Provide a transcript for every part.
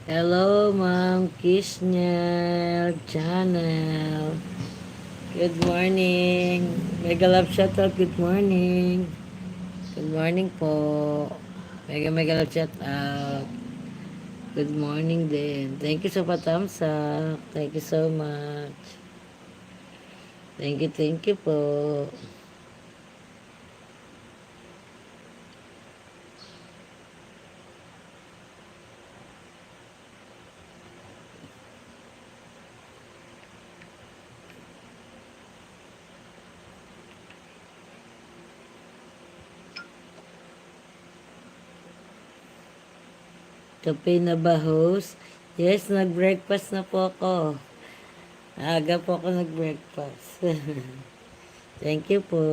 Hello, Ma'am Kisnel Channel. Good morning. Mega love shoutout. Good morning. Good morning po. Mega love shoutout. Good morning din. Thank you sa patamsak. Thank you so much. Thank you po. Kape na ba, host? Yes, nag-breakfast na po ako. Aga po ako nag-breakfast. Thank you po.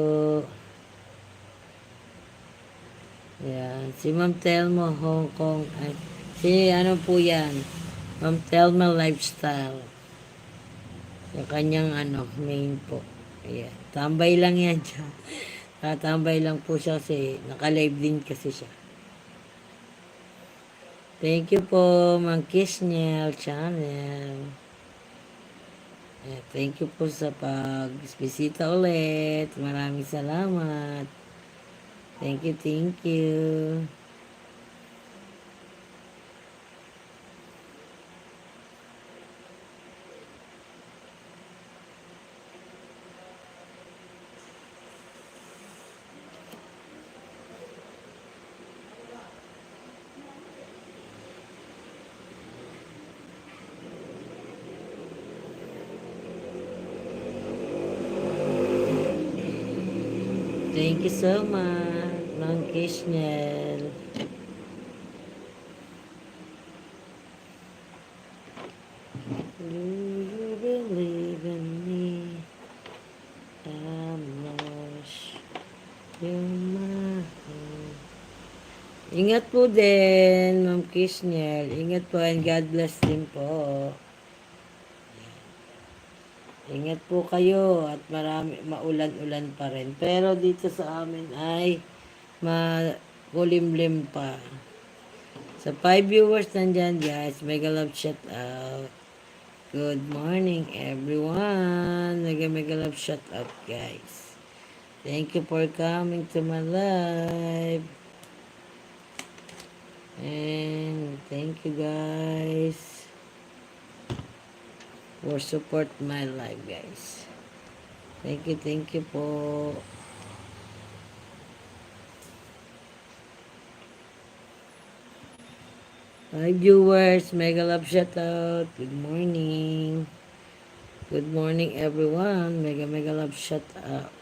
Yan. Si Ma'am Telmo, Hong Kong. Ay, si ano po yan? Ma'am Telma Lifestyle. Yung kanyang main po. Ayan. Tambay lang yan siya. Tatambay lang po siya kasi naka-live din kasi siya. Thank you po, Mang Kisnel Channel. Ayan. Thank you po sa pag-bisita ulit. Maraming salamat. Thank you. Thank you so much, Mang Kisnel. Do you believe in me? I'm lost. You're mine. Ingat po din, Ma'am Kisnel. Ingat po and God bless din po. Ingat po kayo at maulan-ulan pa rin. Pero dito sa amin ay makulimlim pa. Sa 5 viewers nandyan guys, mega love shout out. Good morning everyone. Mega love shout out guys. Thank you for coming to my live. And thank you guys for support my live guys. Thank you po. Hi viewers, mega love shout out. Good morning. Good morning everyone. Mega love shout out.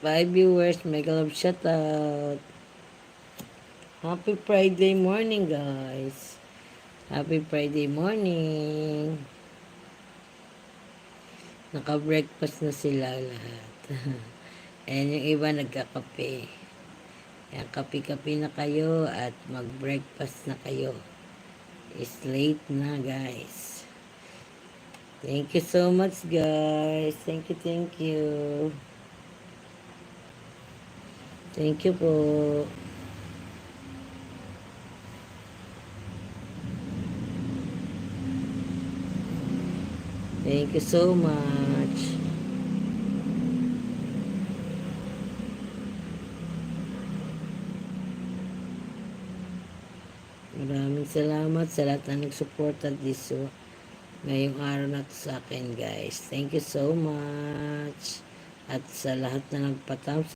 Bye viewers, mega love shout out. Happy Friday morning guys. Happy Friday morning. Naka-breakfast na sila lahat. And yung iba nagkakape. Yan, kape-kape na kayo at mag-breakfast na kayo. It's late na guys. Thank you so much guys. Thank you. Thank you po. Thank you so much. Maraming salamat sa lahat na nagsuporta dito ngayong araw na to sa akin guys. Thank you so much. At sa lahat na nagpatam